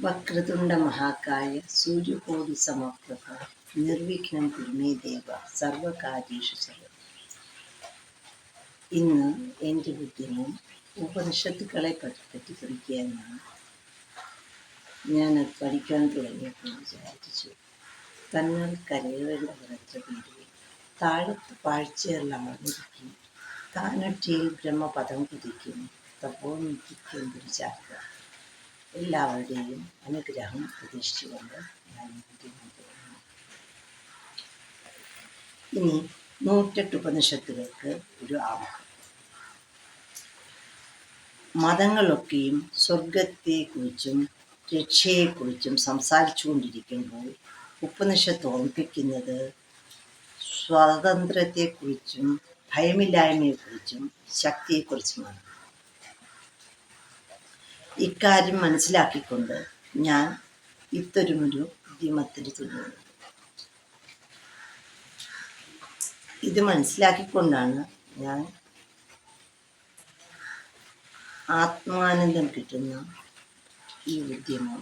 വക്രതുണ്ട മഹാകായ സൂര്യകോടി സമപ്രഭ നിർവിഘ്നം കുരുമേ ദേവ സർവകാര്യേഷു സർവം. ഇന്ന് എൻ്റെ ബുദ്ധിയും ഉപനിഷത്തുക്കളെ പറ്റി പഠിക്കാനാണ് ഞാനത് പഠിക്കാൻ തുടങ്ങിയപ്പോൾ വിചാരിച്ചു. തന്നാൽ കരയേണ്ടവർ എത്ര പേര് താഴത്ത് പാഴ്ചയല്ലാതിരിക്കും, താനൊറ്റയിൽ ബ്രഹ്മപദം കുതിക്കും, തപോനിധിക്കും പിടിച്ചാക്കുക. എല്ലാവരുടെയും അനുഗ്രഹം പ്രതീക്ഷിച്ചുകൊണ്ട് ഞാൻ തുടങ്ങുന്നു. ഇനി 108 ഉപനിഷത്തുകൾക്ക് ഒരു ആമുഖം. മതങ്ങളൊക്കെയും സ്വർഗത്തെക്കുറിച്ചും രക്ഷയെക്കുറിച്ചും സംസാരിച്ചുകൊണ്ടിരിക്കുമ്പോൾ ഉപനിഷത്ത് ഓർമ്മിപ്പിക്കുന്നത് സ്വാതന്ത്ര്യത്തെക്കുറിച്ചും ഭയമില്ലായ്മയെക്കുറിച്ചും ശക്തിയെക്കുറിച്ചുമാണ്. ഇക്കാര്യം മനസ്സിലാക്കിക്കൊണ്ട് ഞാൻ ഇത്തരമൊരു ഉദ്യമത്തിന് തുനിഞ്ഞു. ഇത് മനസ്സിലാക്കിക്കൊണ്ടാണ് ഞാൻ ആത്മാനന്ദം കിട്ടുന്ന ഈ ഉദ്യമം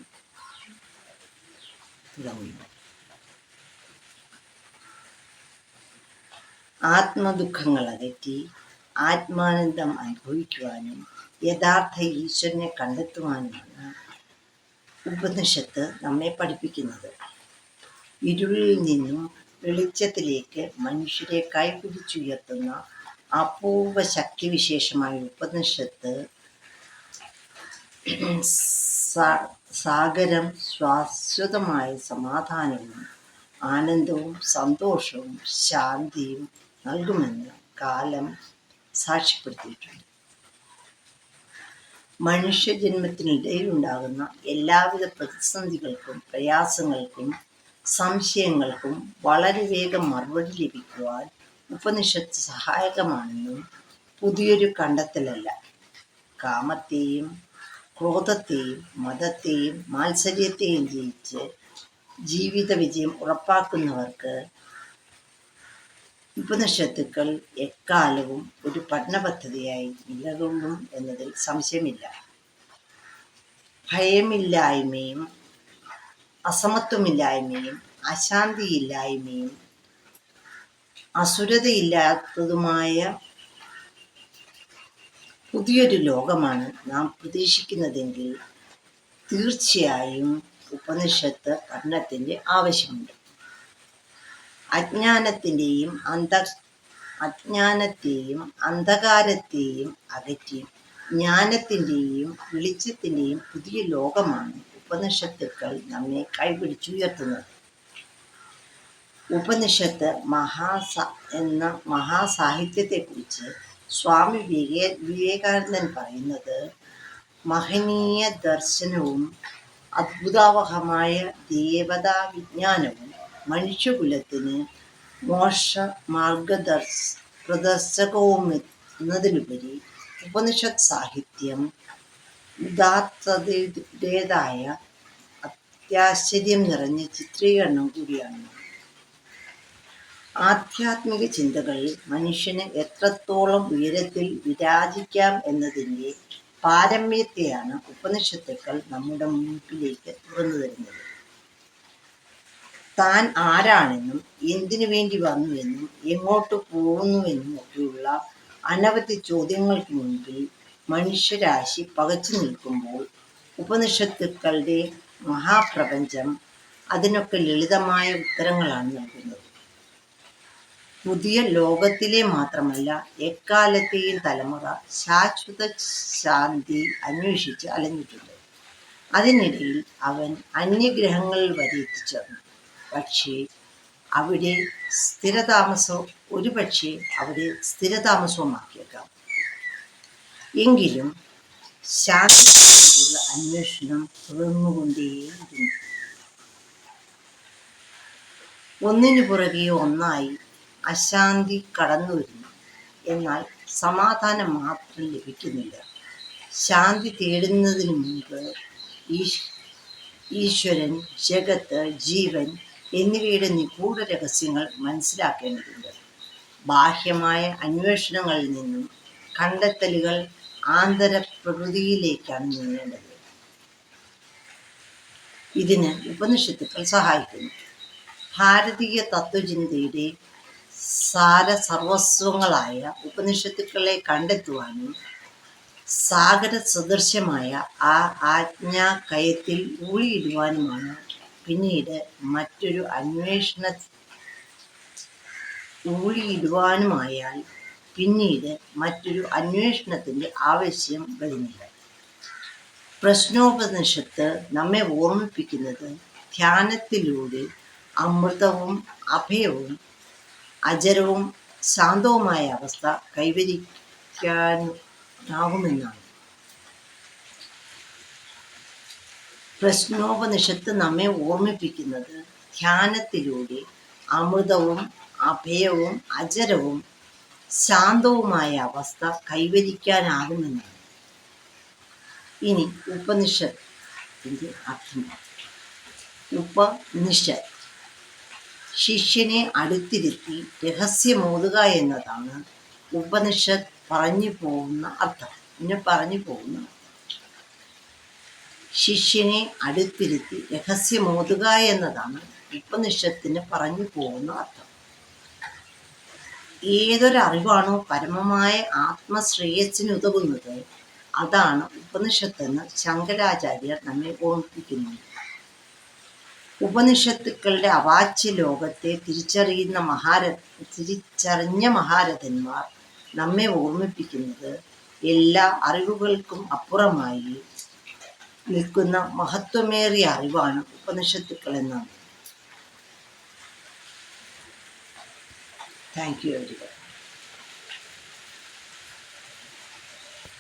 തുടങ്ങുന്നത്. ആത്മദുഃഖങ്ങൾ അകറ്റി ആത്മാനന്ദം അനുഭവിക്കുവാനും യഥാർത്ഥ ഈശ്വരനെ കണ്ടെത്തുവാനുമാണ് ഉപനിഷത്ത് നമ്മെ പഠിപ്പിക്കുന്നത്. ഇരുളിൽ നിന്നും വെളിച്ചത്തിലേക്ക് മനുഷ്യരെ കൈപിടിച്ചുയർത്തുന്ന അപൂർവ ശക്തിവിശേഷമായ ഉപനിഷത്ത് സാഗരം ശാശ്വതമായ സമാധാനവും ആനന്ദവും സന്തോഷവും ശാന്തിയും നൽകുമെന്ന് കാലം സാക്ഷ്യപ്പെടുത്തിയിട്ടുണ്ട്. മനുഷ്യജന്മത്തിനിടയിലുണ്ടാകുന്ന എല്ലാവിധ പ്രതിസന്ധികൾക്കും പ്രയാസങ്ങൾക്കും സംശയങ്ങൾക്കും വളരെ വേഗം മറുപടി ലഭിക്കുവാൻ ഉപനിഷത്ത് സഹായകമാണെന്നും പുതിയൊരു കണ്ടെത്തലല്ല. കാമത്തെയും ക്രോധത്തെയും മതത്തെയും മാത്സര്യത്തെയും ജയിച്ച് ജീവിത വിജയം ഉറപ്പാക്കുന്നവർക്ക് ഉപനിഷത്തുക്കൾ എക്കാലവും ഒരു പഠന പദ്ധതിയായി നിലകൊള്ളും എന്നതിൽ സംശയമില്ല. ഭയമില്ലായ്മയും അസമത്വമില്ലായ്മയും അശാന്തിയില്ലായ്മയും അസുരതയില്ലാത്തതുമായ പുതിയൊരു ലോകമാണ് നാം പ്രതീക്ഷിക്കുന്നതെങ്കിൽ തീർച്ചയായും ഉപനിഷത്ത് പഠനത്തിൻ്റെ ആവശ്യമുണ്ട്. അജ്ഞാനത്തെയും അന്ധകാരത്തെയും അകറ്റി ജ്ഞാനത്തിൻ്റെയും വെളിച്ചത്തിൻ്റെയും പുതിയ ലോകമാണ് ഉപനിഷത്തുക്കൾ നമ്മെ കൈപിടിച്ചുയർത്തുന്നത്. ഉപനിഷത്ത് എന്ന മഹാസാഹിത്യത്തെക്കുറിച്ച് സ്വാമി വിവേകാനന്ദൻ പറയുന്നത് മഹനീയ ദർശനവും അദ്ഭുതാവഹമായ ദേവതാ വിജ്ഞാനവും മനുഷ്യകുലത്തിന് മോക്ഷ പ്രദർശകവും എന്നതിലുപരി ഉപനിഷത്ത് സാഹിത്യം ഉദാത്തതയുടേതായ അത്യാശ്ചര്യം നിറഞ്ഞ ചിത്രീകരണം കൂടിയാണ്. ആധ്യാത്മിക ചിന്തകളിൽ മനുഷ്യന് എത്രത്തോളം ഉയരത്തിൽ വിരാജിക്കാം എന്നതിൻ്റെ പാരമ്യത്തെയാണ് ഉപനിഷത്തുക്കൾ നമ്മുടെ മുൻപിലേക്ക് തുറന്നു തരുന്നത്. താൻ ആരാണെന്നും എന്തിനു വേണ്ടി വന്നുവെന്നും എങ്ങോട്ട് പോകുന്നുവെന്നും ഒക്കെയുള്ള അനവധി ചോദ്യങ്ങൾക്ക് മുൻപിൽ മനുഷ്യരാശി പകച്ചു നിൽക്കുമ്പോൾ ഉപനിഷത്തുക്കളുടെ മഹാപ്രപഞ്ചം അതിനൊക്കെ ലളിതമായ ഉത്തരങ്ങളാണ് നൽകുന്നത്. പുതിയ ലോകത്തിലെ മാത്രമല്ല എക്കാലത്തെയും തലമുറ ശാശ്വത ശാന്തി അന്വേഷിച്ച് അലഞ്ഞിട്ടുണ്ട്. അതിനിടയിൽ അവൻ അന്യഗ്രഹങ്ങളിൽ വരെ എത്തിച്ചേർന്നു. പക്ഷേ അവിടെ സ്ഥിരതാമസവുമാക്കിയേക്കാം. എങ്കിലും ശാന്തിയുള്ള അന്വേഷണം തുടർന്നുകൊണ്ടേയിരുന്നു. ഒന്നിനു പുറകെ ഒന്നായി അശാന്തി കടന്നു വരുന്നു. എന്നാൽ സമാധാനം മാത്രം ലഭിക്കുന്നില്ല. ശാന്തി തേടുന്നതിന് മുൻപ് ഈശ്വരൻ, ജഗത്ത്, ജീവൻ എന്നിവയുടെ നിഗൂഢ രഹസ്യങ്ങൾ മനസ്സിലാക്കേണ്ടതുണ്ട്. ബാഹ്യമായ അന്വേഷണങ്ങളിൽ നിന്നും കണ്ടെത്തലുകൾ ആന്തരപ്രകൃതിയിലേക്കാണ് നീങ്ങേണ്ടത്. ഇതിന് ഉപനിഷത്തുക്കൾ സഹായിക്കുന്നു. ഭാരതീയ തത്വചിന്തയുടെ സാരസർവസ്വങ്ങളായ ഉപനിഷത്തുക്കളെ കണ്ടെത്തുവാനും സാഗര സദൃശ്യമായ ആ ആജ്ഞാകയത്തിൽ ഊളിയിടുവാനുമാണ് പിന്നീട് മറ്റൊരു അന്വേഷണത്തിൻ്റെ ആവശ്യം വരുന്നില്ല. പ്രശ്നോപനിഷത്ത് നമ്മെ ഓർമ്മിപ്പിക്കുന്നത് ധ്യാനത്തിലൂടെ അമൃതവും അഭയവും അജരവും ശാന്തവുമായ അവസ്ഥ കൈവരിക്കാനാകുമെന്നാണ്. പ്രശ്നോപനിഷത്ത് നമ്മെ ഓർമ്മിപ്പിക്കുന്നത് ധ്യാനത്തിലൂടെ അമൃതവും അഭയവും അജരവും ശാന്തവുമായ അവസ്ഥ കൈവരിക്കാനാകുമെന്നാണ്. ഇനി ഉപനിഷത്തിന്റെ അർത്ഥം. ഉപനിഷത്ത് ശിഷ്യനെ അടുത്തിരുത്തി രഹസ്യമോതുക എന്നതാണ് ഉപനിഷത്ത് പറഞ്ഞു പോകുന്ന അർത്ഥം. ശിഷ്യനെ അടുത്തിരുത്തി രഹസ്യമോതുക എന്നതാണ് ഉപനിഷത്തിന് പറഞ്ഞു പോകുന്ന അർത്ഥം. ഏതൊരറിവാണോ പരമമായ ആത്മശ്രേയസ്സിനുതകുന്നത് അതാണ് ഉപനിഷത്തെന്ന് ശങ്കരാചാര്യർ നമ്മെ ഓർമ്മിപ്പിക്കുന്നു. ഉപനിഷത്തുക്കളുടെ അവാച്യ ലോകത്തെ തിരിച്ചറിഞ്ഞ മഹാരഥന്മാർ നമ്മെ ഓർമ്മിപ്പിക്കുന്നത് എല്ലാ അറിവുകൾക്കും അപ്പുറമായി നിൽക്കുന്ന മഹത്വമേറിയ അറിവാണ് ഉപനിഷത്തുക്കൾ എന്നാണ്. Thank you everyone.